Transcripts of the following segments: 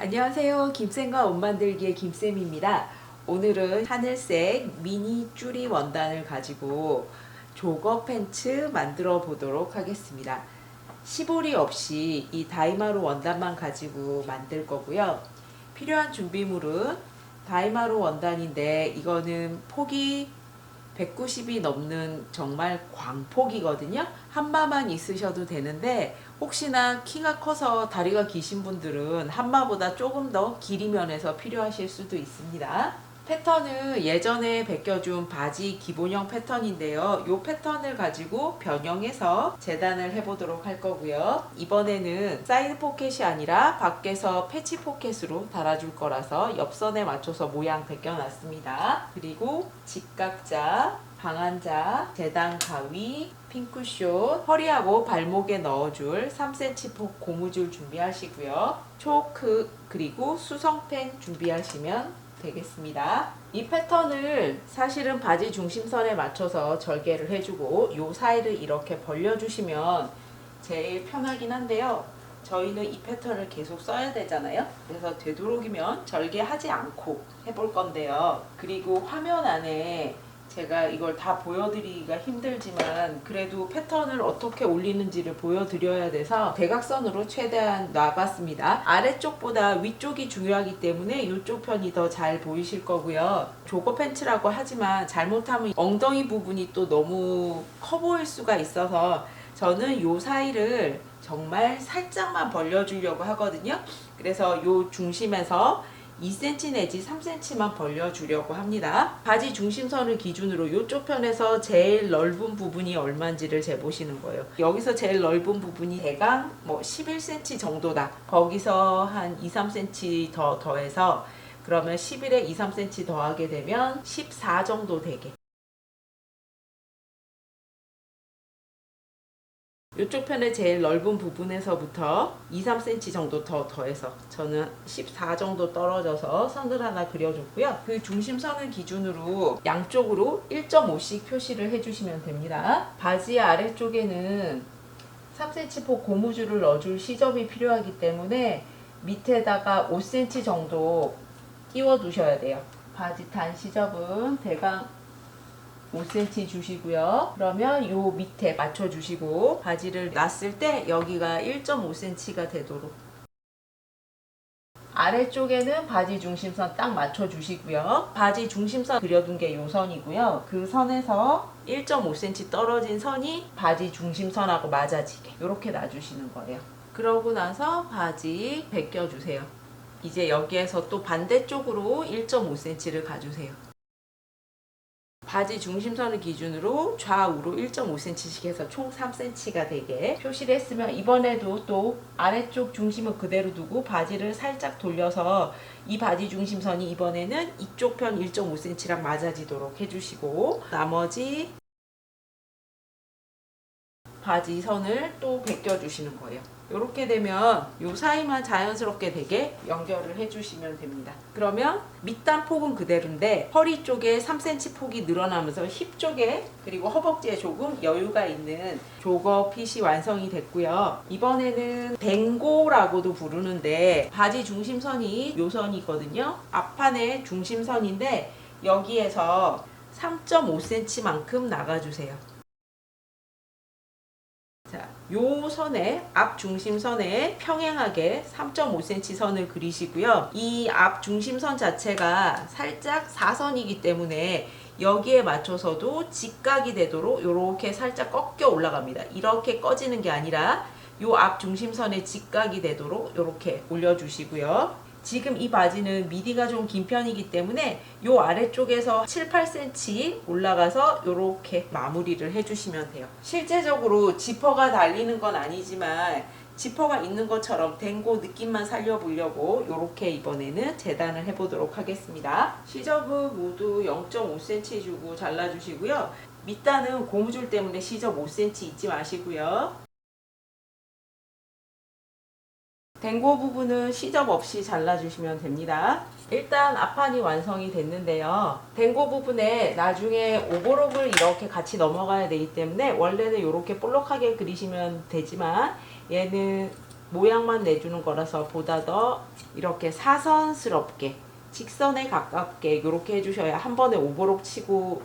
안녕하세요. 김쌤과 옷 만들기의 김쌤입니다. 오늘은 하늘색 미니 쭈리 원단을 가지고 조거 팬츠 만들어 보도록 하겠습니다. 시보리 없이 이 다이마루 원단만 가지고 만들 거고요. 필요한 준비물은 다이마루 원단인데 이거는 폭이 190이 넘는 정말 광폭이거든요. 한마만 있으셔도 되는데 혹시나 키가 커서 다리가 기신 분들은 한마보다 조금 더 길이 면에서 필요하실 수도 있습니다. 패턴은 예전에 베껴준 바지 기본형 패턴인데요. 이 패턴을 가지고 변형해서 재단을 해보도록 할 거고요. 이번에는 사이드 포켓이 아니라 밖에서 패치 포켓으로 달아줄 거라서 옆선에 맞춰서 모양 베껴놨습니다. 그리고 직각자, 방한자, 재단 가위, 핑크숏, 허리하고 발목에 넣어줄 3cm 폭 고무줄 준비하시고요. 초크 그리고 수성펜 준비하시면 되겠습니다. 이 패턴을 사실은 바지 중심선에 맞춰서 절개를 해주고 요 사이를 이렇게 벌려주시면 제일 편하긴 한데요. 저희는 이 패턴을 계속 써야 되잖아요. 그래서 되도록이면 절개하지 않고 해볼 건데요. 그리고 화면 안에 제가 이걸 다 보여드리기가 힘들지만 그래도 패턴을 어떻게 올리는지를 보여드려야 돼서 대각선으로 최대한 놔봤습니다. 아래쪽보다 위쪽이 중요하기 때문에 이쪽 편이 더 잘 보이실 거고요. 조거 팬츠라고 하지만 잘못하면 엉덩이 부분이 또 너무 커 보일 수가 있어서 저는 이 사이를 정말 살짝만 벌려주려고 하거든요. 그래서 이 중심에서 2cm 내지 3cm만 벌려주려고 합니다. 바지 중심선을 기준으로 이쪽 편에서 제일 넓은 부분이 얼마인지를 재보시는 거예요. 여기서 제일 넓은 부분이 대강 11cm 정도다. 거기서 한 2, 3cm 더해서 그러면 11에 2, 3cm 더하게 되면 14 정도 되게. 이쪽 편의 제일 넓은 부분에서부터 2, 3cm 정도 더해서 저는 14 정도 떨어져서 선을 하나 그려줬고요. 그 중심선을 기준으로 양쪽으로 1.5씩 표시를 해주시면 됩니다. 바지 아래쪽에는 3cm 폭 고무줄을 넣어줄 시접이 필요하기 때문에 밑에다가 5cm 정도 끼워 두셔야 돼요. 바지 단 시접은 대강 5cm 주시고요. 그러면 요 밑에 맞춰 주시고 바지를 놨을 때 여기가 1.5cm가 되도록 아래쪽에는 바지 중심선 딱 맞춰 주시고요. 바지 중심선 그려둔 게 요 선이고요. 그 선에서 1.5cm 떨어진 선이 바지 중심선하고 맞아지게 이렇게 놔주시는 거예요. 그러고 나서 바지 벗겨 주세요. 이제 여기에서 또 반대쪽으로 1.5cm를 가주세요. 바지 중심선을 기준으로 좌우로 1.5cm씩 해서 총 3cm가 되게 표시를 했으면 이번에도 또 아래쪽 중심은 그대로 두고 바지를 살짝 돌려서 이 바지 중심선이 이번에는 이쪽 편 1.5cm랑 맞아지도록 해주시고 나머지 바지 선을 또 벗겨 주시는 거예요. 이렇게 되면 이 사이만 자연스럽게 되게 연결을 해주시면 됩니다. 그러면 밑단 폭은 그대로인데 허리 쪽에 3cm 폭이 늘어나면서 힙 쪽에 그리고 허벅지에 조금 여유가 있는 조거 핏이 완성이 됐고요. 이번에는 댕고라고도 부르는데 바지 중심선이 요 선이거든요. 앞판의 중심선인데 여기에서 3.5cm만큼 나가주세요. 자, 요 선에 앞 중심선에 평행하게 3.5cm 선을 그리시고요. 이 앞 중심선 자체가 살짝 사선이기 때문에 여기에 맞춰서도 직각이 되도록 이렇게 살짝 꺾여 올라갑니다. 이렇게 꺼지는 게 아니라 요 앞 중심선에 직각이 되도록 이렇게 올려주시고요. 지금 이 바지는 미디가 좀 긴 편이기 때문에 요 아래쪽에서 7, 8cm 올라가서 이렇게 마무리를 해주시면 돼요. 실제적으로 지퍼가 달리는 건 아니지만 지퍼가 있는 것처럼 댕고 느낌만 살려보려고 이렇게 이번에는 재단을 해보도록 하겠습니다. 시접은 모두 0.5cm 주고 잘라주시고요. 밑단은 고무줄 때문에 시접 5cm 잊지 마시고요. 댕고 부분은 시접 없이 잘라주시면 됩니다. 일단 앞판이 완성이 됐는데요. 댕고 부분에 나중에 오버록을 이렇게 같이 넘어가야 되기 때문에 원래는 이렇게 볼록하게 그리시면 되지만 얘는 모양만 내주는 거라서 보다 더 이렇게 사선스럽게 직선에 가깝게 이렇게 해주셔야 한 번에 오버록 치고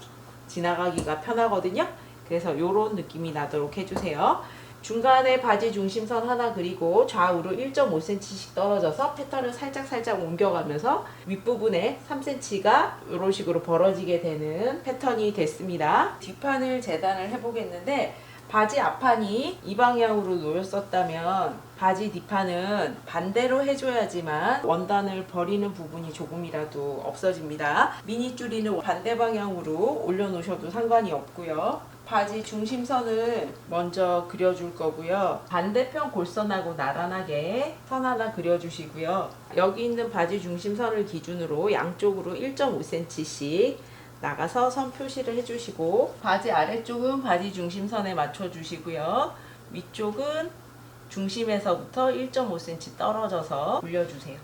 지나가기가 편하거든요. 그래서 이런 느낌이 나도록 해주세요. 중간에 바지 중심선 하나 그리고 좌우로 1.5cm씩 떨어져서 패턴을 살짝 옮겨가면서 윗부분에 3cm가 이런 식으로 벌어지게 되는 패턴이 됐습니다. 뒷판을 재단을 해보겠는데 바지 앞판이 이 방향으로 놓였었다면 바지 뒷판은 반대로 해줘야지만 원단을 버리는 부분이 조금이라도 없어집니다. 미니줄이는 반대 방향으로 올려놓으셔도 상관이 없고요. 바지 중심선을 먼저 그려줄 거고요. 반대편 골선하고 나란하게 선 하나 그려주시고요. 여기 있는 바지 중심선을 기준으로 양쪽으로 1.5cm씩 나가서 선 표시를 해주시고 바지 아래쪽은 바지 중심선에 맞춰주시고요. 위쪽은 중심에서부터 1.5cm 떨어져서 올려주세요.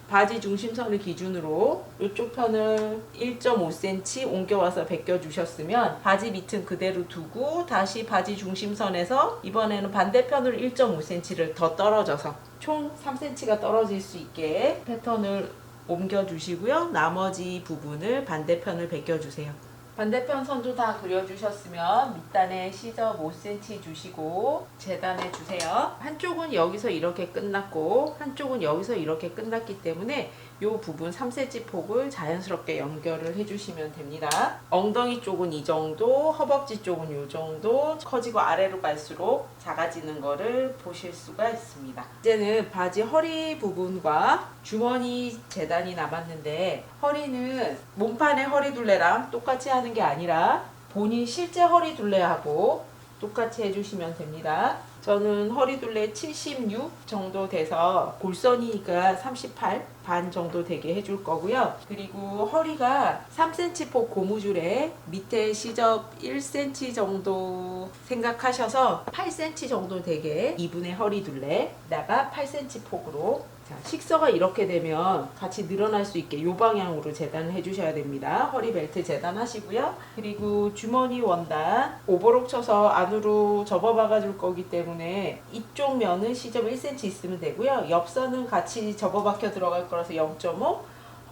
바지 중심선을 기준으로 이쪽 편을 1.5cm 옮겨와서 벗겨주셨으면 바지 밑은 그대로 두고 다시 바지 중심선에서 이번에는 반대편으로 1.5cm를 더 떨어져서 총 3cm가 떨어질 수 있게 패턴을 옮겨주시고요. 나머지 부분을 반대편을 벗겨주세요. 반대편 선도 다 그려주셨으면 밑단에 시접 5cm 주시고 재단해 주세요. 한쪽은 여기서 이렇게 끝났고 한쪽은 여기서 이렇게 끝났기 때문에 이 부분 3cm 폭을 자연스럽게 연결을 해주시면 됩니다. 엉덩이 쪽은 이 정도, 허벅지 쪽은 이 정도 커지고 아래로 갈수록 작아지는 거를 보실 수가 있습니다. 이제는 바지 허리 부분과 주머니 재단이 남았는데 허리는 몸판의 허리 둘레랑 똑같이 하는 게 아니라 본인 실제 허리 둘레하고 똑같이 해주시면 됩니다. 저는 허리 둘레 76 정도 돼서 골선이니까 38 반 정도 되게 해줄 거고요. 그리고 허리가 3cm 폭 고무줄에 밑에 시접 1cm 정도 생각하셔서 8cm 정도 되게 2분의 허리 둘레다가 8cm 폭으로 자, 식서가 이렇게 되면 같이 늘어날 수 있게 이 방향으로 재단을 해주셔야 됩니다. 허리 벨트 재단하시고요. 그리고 주머니 원단 오버록 쳐서 안으로 접어 박아 줄 거기 때문에 이쪽 면은 시접 1cm 있으면 되고요. 옆선은 같이 접어 박혀 들어갈 거라서 0.5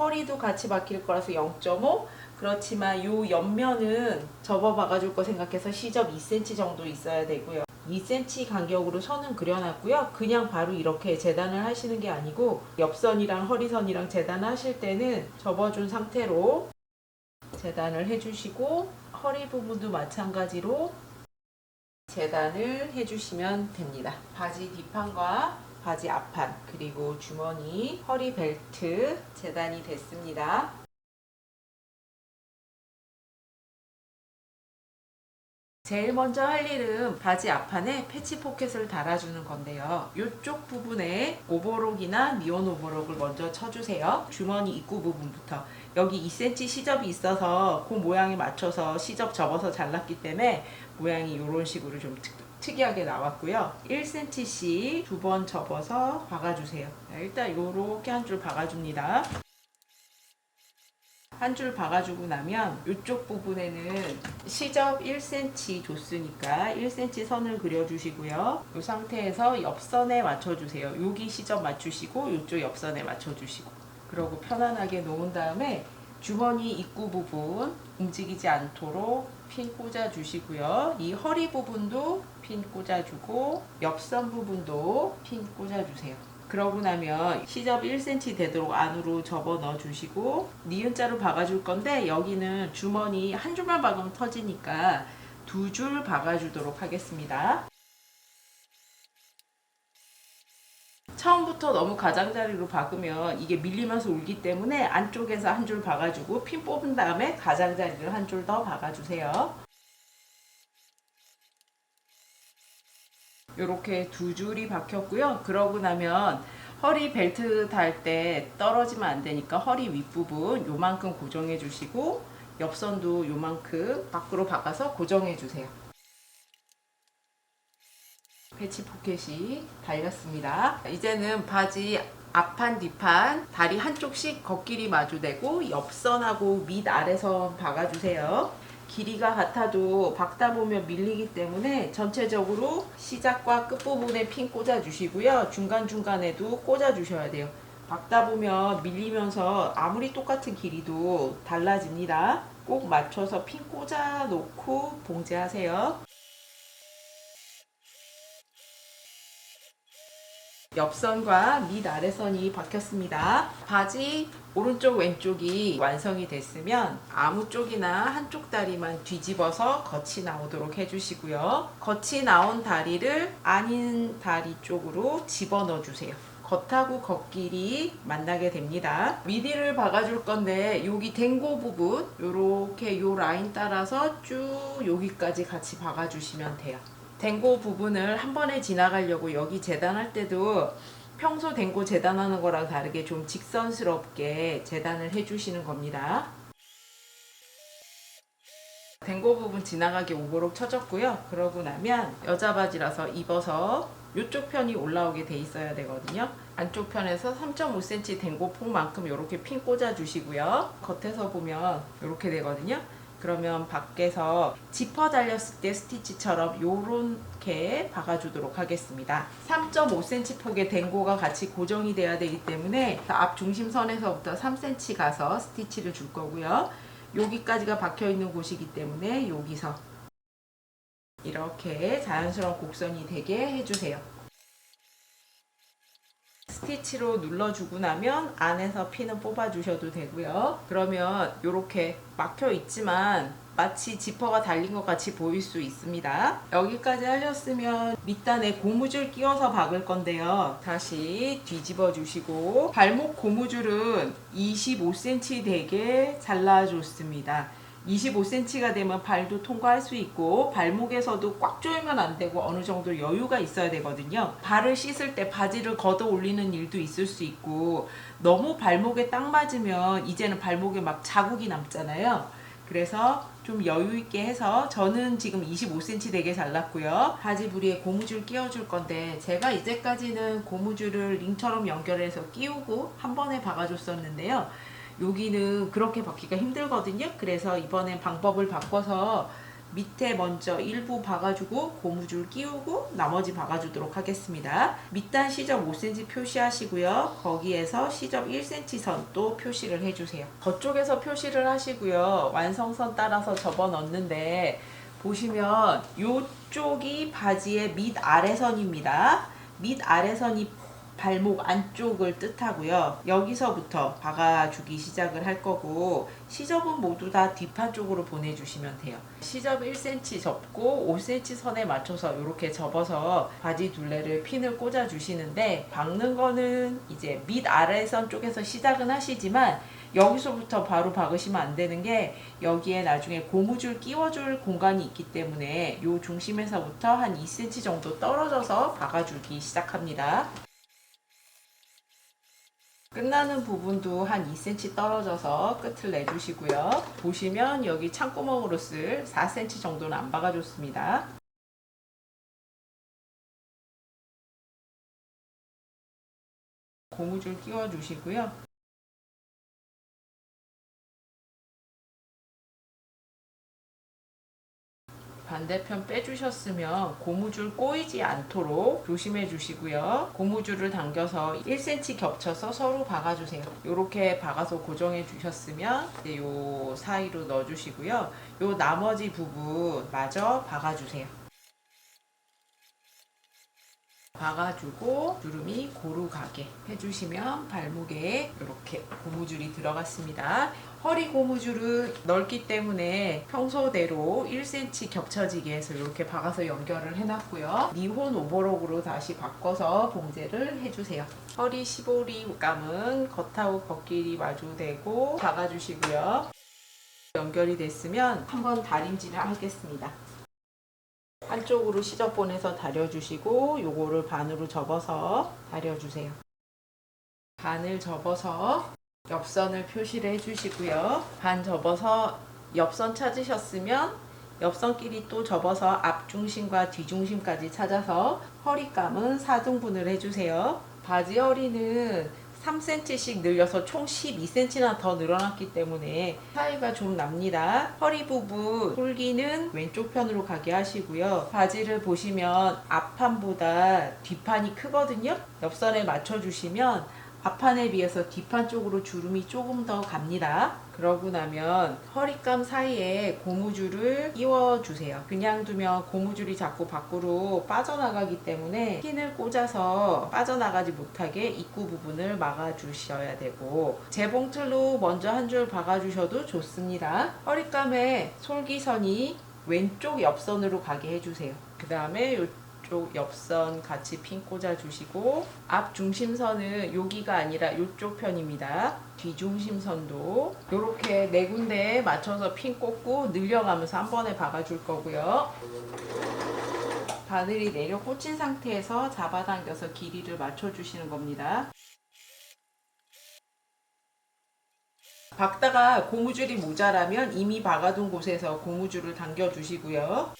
허리도 같이 박힐 거라서 0.5 그렇지만 이 옆면은 접어 박아 줄 거 생각해서 시접 2cm 정도 있어야 되고요. 2cm 간격으로 선은 그려놨고요. 그냥 바로 이렇게 재단을 하시는 게 아니고 옆선이랑 허리선이랑 재단하실 때는 접어준 상태로 재단을 해주시고 허리 부분도 마찬가지로 재단을 해주시면 됩니다. 바지 뒷판과 바지 앞판 그리고 주머니, 허리 벨트 재단이 됐습니다. 제일 먼저 할 일은 바지 앞판에 패치 포켓을 달아주는 건데요. 이쪽 부분에 오버록이나 니온 오버록을 먼저 쳐주세요. 주머니 입구 부분부터. 여기 2cm 시접이 있어서 그 모양에 맞춰서 시접 접어서 잘랐기 때문에 모양이 이런 식으로 좀 특이하게 나왔고요. 1cm씩 두 번 접어서 박아주세요. 일단 이렇게 한 줄 박아줍니다. 한 줄 박아주고 나면 이쪽 부분에는 시접 1cm 줬으니까 1cm 선을 그려주시고요. 이 상태에서 옆선에 맞춰주세요. 여기 시접 맞추시고 이쪽 옆선에 맞춰주시고 그러고 편안하게 놓은 다음에 주머니 입구 부분 움직이지 않도록 핀 꽂아주시고요. 이 허리 부분도 핀 꽂아주고 옆선 부분도 핀 꽂아주세요. 그러고 나면 시접 1cm 되도록 안으로 접어 넣어 주시고 니은자로 박아줄 건데 여기는 주머니 한 줄만 박으면 터지니까 두 줄 박아주도록 하겠습니다. 처음부터 너무 가장자리로 박으면 이게 밀리면서 울기 때문에 안쪽에서 한 줄 박아주고 핀 뽑은 다음에 가장자리를 한 줄 더 박아주세요. 이렇게 두 줄이 박혔고요. 그러고 나면 허리 벨트 달 때 떨어지면 안 되니까 허리 윗부분 요만큼 고정해 주시고 옆선도 요만큼 밖으로 박아서 고정해 주세요. 패치 포켓이 달렸습니다. 이제는 바지 앞판 뒷판 다리 한쪽씩 겉길이 마주대고 옆선하고 밑 아래선 박아주세요. 길이가 같아도 박다 보면 밀리기 때문에 전체적으로 시작과 끝부분에 핀 꽂아 주시고요. 중간중간에도 꽂아 주셔야 돼요. 박다 보면 밀리면서 아무리 똑같은 길이도 달라집니다. 꼭 맞춰서 핀 꽂아 놓고 봉제하세요. 옆선과 밑 아래선이 박혔습니다. 바지 오른쪽 왼쪽이 완성이 됐으면 아무 쪽이나 한쪽 다리만 뒤집어서 겉이 나오도록 해주시고요. 겉이 나온 다리를 아닌 다리 쪽으로 집어넣어 주세요. 겉하고 겉길이 만나게 됩니다. 미디를 박아줄 건데 여기 댕고 부분 요렇게 요 라인 따라서 쭉 여기까지 같이 박아주시면 돼요. 댕고 부분을 한 번에 지나가려고 여기 재단할 때도 평소 댕고 재단하는 거랑 다르게 좀 직선스럽게 재단을 해주시는 겁니다. 댕고 부분 지나가게 오버록 쳐줬고요. 그러고 나면 여자 바지라서 입어서 이쪽 편이 올라오게 돼 있어야 되거든요. 안쪽 편에서 3.5cm 댕고 폭만큼 이렇게 핀 꽂아 주시고요. 겉에서 보면 이렇게 되거든요. 그러면 밖에서 지퍼 달렸을 때 스티치처럼 요렇게 박아주도록 하겠습니다. 3.5cm 폭의 댕고가 같이 고정이 돼야 되기 때문에 앞 중심선에서부터 3cm 가서 스티치를 줄 거고요. 여기까지가 박혀 있는 곳이기 때문에 여기서 이렇게 자연스러운 곡선이 되게 해주세요. 스티치로 눌러주고 나면 안에서 핀은 뽑아주셔도 되고요. 그러면 이렇게 막혀 있지만 마치 지퍼가 달린 것 같이 보일 수 있습니다. 여기까지 하셨으면 밑단에 고무줄 끼워서 박을 건데요. 다시 뒤집어 주시고 발목 고무줄은 25cm 되게 잘라줬습니다. 25cm가 되면 발도 통과할 수 있고 발목에서도 꽉 조이면 안 되고 어느 정도 여유가 있어야 되거든요. 발을 씻을 때 바지를 걷어 올리는 일도 있을 수 있고 너무 발목에 딱 맞으면 이제는 발목에 막 자국이 남잖아요. 그래서 좀 여유 있게 해서 저는 지금 25cm 되게 잘랐고요. 바지 부리에 고무줄 끼워줄 건데 제가 이제까지는 고무줄을 링처럼 연결해서 끼우고 한 번에 박아줬었는데요. 여기는 그렇게 박기가 힘들거든요. 그래서 이번엔 방법을 바꿔서 밑에 먼저 일부 박아주고 고무줄 끼우고 나머지 박아주도록 하겠습니다. 밑단 시접 5cm 표시하시고요. 거기에서 시접 1cm 선도 표시를 해주세요. 겉쪽에서 표시를 하시고요. 완성선 따라서 접어 넣는데 보시면 이쪽이 바지의 밑 아래선입니다. 밑 아래선이 발목 안쪽을 뜻하고요. 여기서부터 박아주기 시작을 할 거고 시접은 모두 다 뒷판 쪽으로 보내주시면 돼요. 시접 1cm 접고 5cm 선에 맞춰서 이렇게 접어서 바지 둘레를 핀을 꽂아 주시는데 박는 거는 이제 밑 아래선 쪽에서 시작은 하시지만 여기서부터 바로 박으시면 안 되는 게 여기에 나중에 고무줄 끼워줄 공간이 있기 때문에 이 중심에서부터 한 2cm 정도 떨어져서 박아주기 시작합니다. 끝나는 부분도 한 2cm 떨어져서 끝을 내주시고요. 보시면 여기 창구멍으로 쓸 4cm 정도는 안 박아줬습니다. 고무줄 끼워주시고요. 반대편 빼주셨으면 고무줄 꼬이지 않도록 조심해 주시고요. 고무줄을 당겨서 1cm 겹쳐서 서로 박아주세요. 이렇게 박아서 고정해 주셨으면 이제 요 사이로 넣어 주시고요. 요 나머지 부분 마저 박아주세요. 박아주고 주름이 고루 가게 해주시면 발목에 이렇게 고무줄이 들어갔습니다. 허리 고무줄은 넓기 때문에 평소대로 1cm 겹쳐지게 해서 이렇게 박아서 연결을 해놨고요. 니혼 오버록으로 다시 바꿔서 봉제를 해주세요. 허리 시보리 감은 겉하고 겉길이 마주되고 박아주시고요. 연결이 됐으면 한번 다림질을 하겠습니다. 한쪽으로 시접 보내서 다려주시고 요거를 반으로 접어서 다려주세요. 반을 접어서 옆선을 표시를 해주시고요. 반 접어서 옆선 찾으셨으면 옆선끼리 또 접어서 앞중심과 뒤중심까지 찾아서 허리감은 4등분을 해주세요. 바지 허리는 3cm씩 늘려서 총 12cm나 더 늘어났기 때문에 차이가 좀 납니다. 허리 부분 솔기는 왼쪽 편으로 가게 하시고요. 바지를 보시면 앞판보다 뒷판이 크거든요. 옆선에 맞춰주시면 앞판에 비해서 뒷판 쪽으로 주름이 조금 더 갑니다. 그러고 나면 허리감 사이에 고무줄을 끼워주세요. 그냥 두면 고무줄이 자꾸 밖으로 빠져나가기 때문에 핀을 꽂아서 빠져나가지 못하게 입구 부분을 막아주셔야 되고, 재봉틀로 먼저 한 줄 박아주셔도 좋습니다. 허리감에 솔기선이 왼쪽 옆선으로 가게 해주세요. 그 다음에 쪽 옆선 같이 핀 꽂아 주시고, 앞 중심선은 여기가 아니라 이쪽 편입니다. 뒤 중심선도 이렇게 네 군데에 맞춰서 핀 꽂고 늘려가면서 한 번에 박아줄 거고요. 바늘이 내려 꽂힌 상태에서 잡아당겨서 길이를 맞춰주시는 겁니다. 박다가 고무줄이 모자라면 이미 박아둔 곳에서 고무줄을 당겨 주시고요.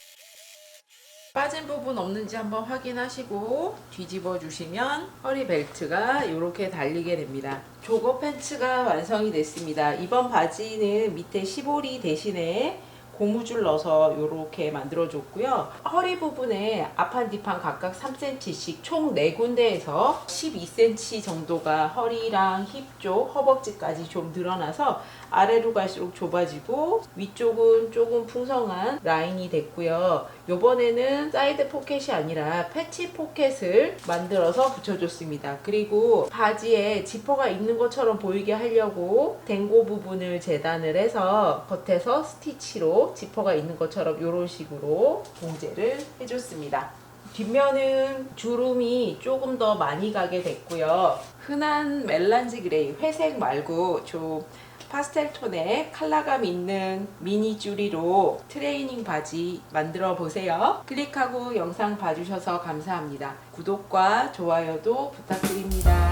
빠진 부분 없는지 한번 확인하시고 뒤집어 주시면 허리 벨트가 이렇게 달리게 됩니다. 조거 팬츠가 완성이 됐습니다. 이번 바지는 밑에 시보리 대신에 고무줄 넣어서 이렇게 만들어 줬고요. 허리 부분에 앞판 뒷판 각각 3cm씩 총 4군데에서 12cm 정도가 허리랑 힙 쪽, 허벅지까지 좀 늘어나서 아래로 갈수록 좁아지고 위쪽은 조금 풍성한 라인이 됐고요. 요번에는 사이드 포켓이 아니라 패치 포켓을 만들어서 붙여줬습니다. 그리고 바지에 지퍼가 있는 것처럼 보이게 하려고 댕고 부분을 재단을 해서 겉에서 스티치로 지퍼가 있는 것처럼 이런 식으로 봉제를 해줬습니다. 뒷면은 주름이 조금 더 많이 가게 됐고요. 흔한 멜란지 그레이, 회색 말고 좀 파스텔 톤의 컬러감 있는 미니 줄이로 트레이닝 바지 만들어 보세요. 클릭하고 영상 봐주셔서 감사합니다. 구독과 좋아요도 부탁드립니다.